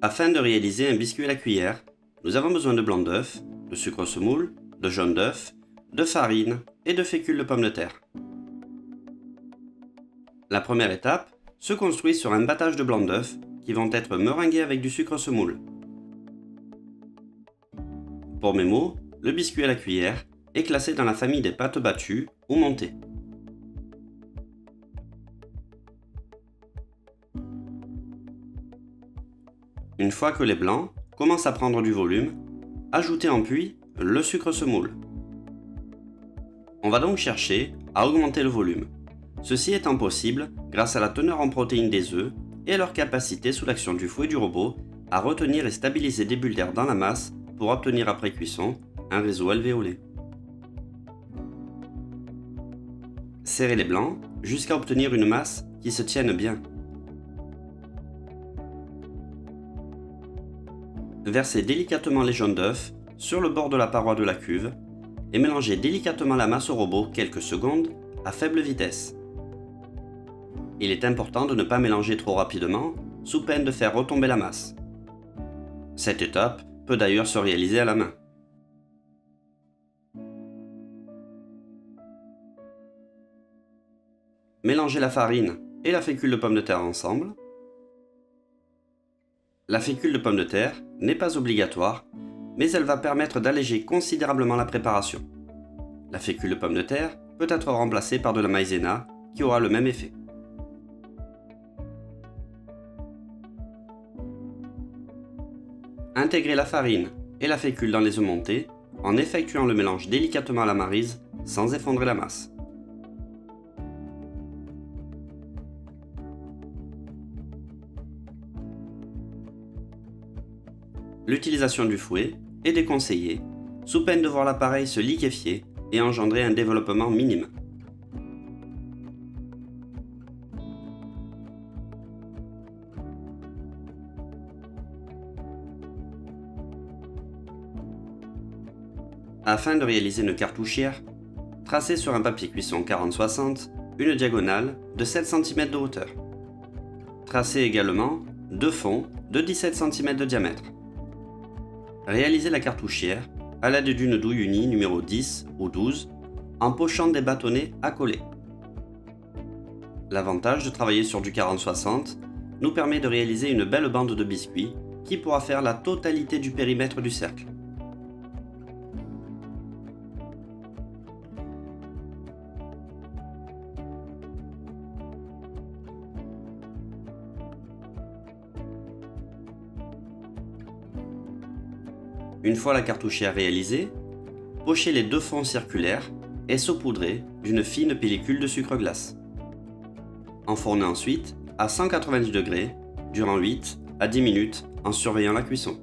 Afin de réaliser un biscuit à la cuillère, nous avons besoin de blanc d'œuf, de sucre semoule, de jaune d'œuf, de farine et de fécule de pomme de terre. La première étape se construit sur un battage de blanc d'œuf qui vont être meringués avec du sucre semoule. Pour mémo, le biscuit à la cuillère est classé dans la famille des pâtes battues ou montées. Une fois que les blancs commencent à prendre du volume, ajoutez en puits le sucre semoule. On va donc chercher à augmenter le volume. Ceci étant possible grâce à la teneur en protéines des œufs et à leur capacité sous l'action du fouet du robot à retenir et stabiliser des bulles d'air dans la masse pour obtenir après cuisson un réseau alvéolé. Serrez les blancs jusqu'à obtenir une masse qui se tienne bien. Versez délicatement les jaunes d'œufs sur le bord de la paroi de la cuve et mélangez délicatement la masse au robot quelques secondes à faible vitesse. Il est important de ne pas mélanger trop rapidement, sous peine de faire retomber la masse. Cette étape peut d'ailleurs se réaliser à la main. Mélangez la farine et la fécule de pomme de terre ensemble. La fécule de pomme de terre n'est pas obligatoire, mais elle va permettre d'alléger considérablement la préparation. La fécule de pomme de terre peut être remplacée par de la maïzena qui aura le même effet. Intégrez la farine et la fécule dans les œufs montés en effectuant le mélange délicatement à la maryse sans effondrer la masse. L'utilisation du fouet est déconseillée, sous peine de voir l'appareil se liquéfier et engendrer un développement minime. Afin de réaliser une cartouchière, tracez sur un papier cuisson 40-60 une diagonale de 7 cm de hauteur. Tracez également deux fonds de 17 cm de diamètre. Réalisez la cartouchière à l'aide d'une douille unie numéro 10 ou 12 en pochant des bâtonnets à coller. L'avantage de travailler sur du 40-60 nous permet de réaliser une belle bande de biscuits qui pourra faire la totalité du périmètre du cercle. Une fois la cartouchière réalisée, pochez les deux fonds circulaires et saupoudrez d'une fine pellicule de sucre glace. Enfournez ensuite à 190 degrés durant 8 à 10 minutes en surveillant la cuisson.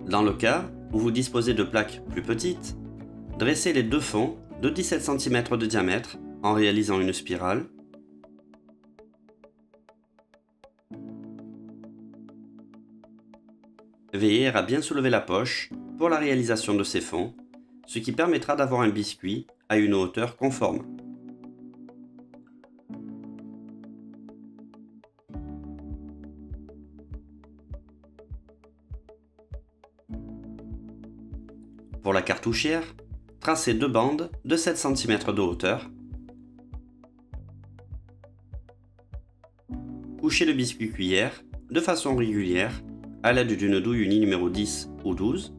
Dans le cas où vous disposez de plaques plus petites, dressez les deux fonds de 17 cm de diamètre en réalisant une spirale. Veillez à bien soulever la poche pour la réalisation de ces fonds, ce qui permettra d'avoir un biscuit à une hauteur conforme. Pour la cartouchière, tracez deux bandes de 7 cm de hauteur. Couchez le biscuit cuillère de façon régulière à l'aide d'une douille unie numéro 10 ou 12.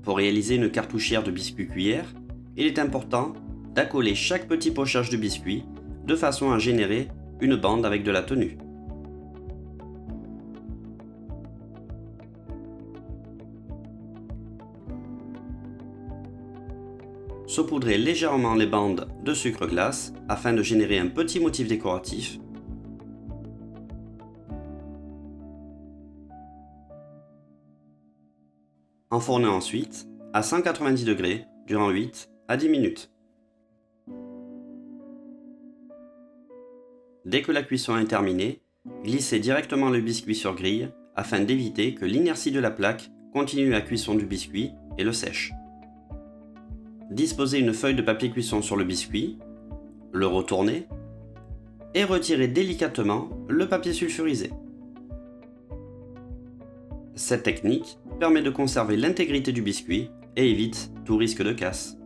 Pour réaliser une cartouchière de biscuit cuillère, il est important d'accoler chaque petit pochage de biscuit de façon à générer une bande avec de la tenue. Saupoudrez légèrement les bandes de sucre glace afin de générer un petit motif décoratif. Enfournez ensuite à 190 degrés durant 8 à 10 minutes. Dès que la cuisson est terminée, glissez directement le biscuit sur grille afin d'éviter que l'inertie de la plaque continue la cuisson du biscuit et le sèche. Disposez une feuille de papier cuisson sur le biscuit, le retournez et retirez délicatement le papier sulfurisé. Cette technique permet de conserver l'intégrité du biscuit et évite tout risque de casse.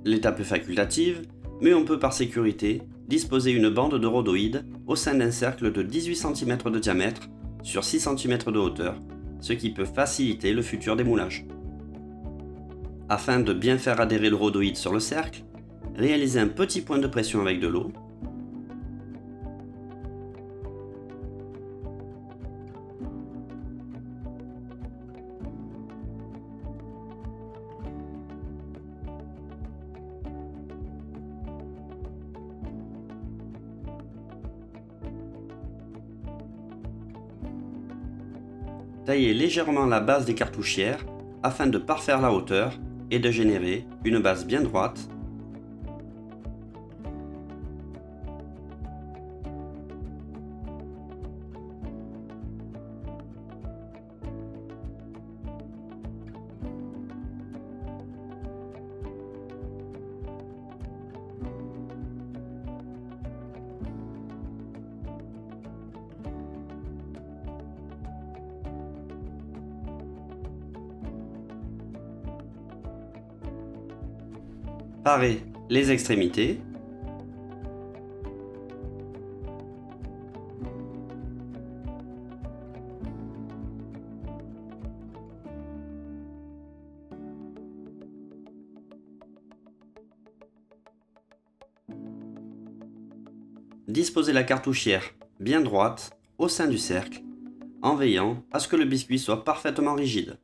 L'étape est facultative, mais on peut par sécurité disposer une bande de rhodoïde au sein d'un cercle de 18 cm de diamètre sur 6 cm de hauteur, ce qui peut faciliter le futur démoulage. Afin de bien faire adhérer le rhodoïde sur le cercle, réalisez un petit point de pression avec de l'eau. Taillez légèrement la base des cartouchières afin de parfaire la hauteur et de générer une base bien droite. Parez les extrémités. Disposez la cartouchière bien droite au sein du cercle, en veillant à ce que le biscuit soit parfaitement rigide.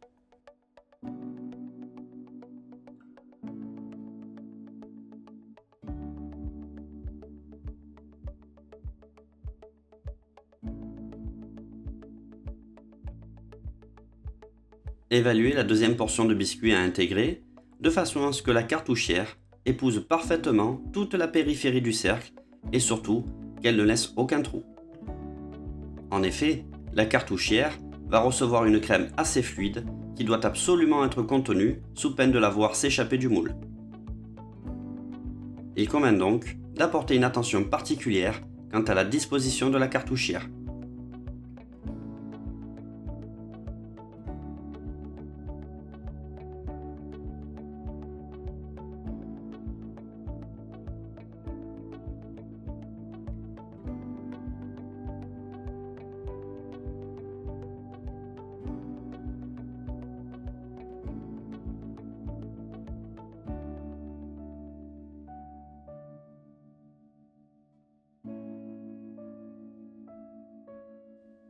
Évaluez la deuxième portion de biscuit à intégrer, de façon à ce que la cartouchière épouse parfaitement toute la périphérie du cercle et surtout qu'elle ne laisse aucun trou. En effet, la cartouchière va recevoir une crème assez fluide qui doit absolument être contenue sous peine de la voir s'échapper du moule. Il convient donc d'apporter une attention particulière quant à la disposition de la cartouchière.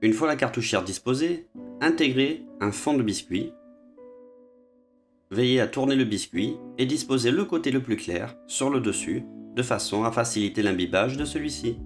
Une fois la cartouchière disposée, intégrez un fond de biscuit. Veillez à tourner le biscuit et disposez le côté le plus clair sur le dessus de façon à faciliter l'imbibage de celui-ci.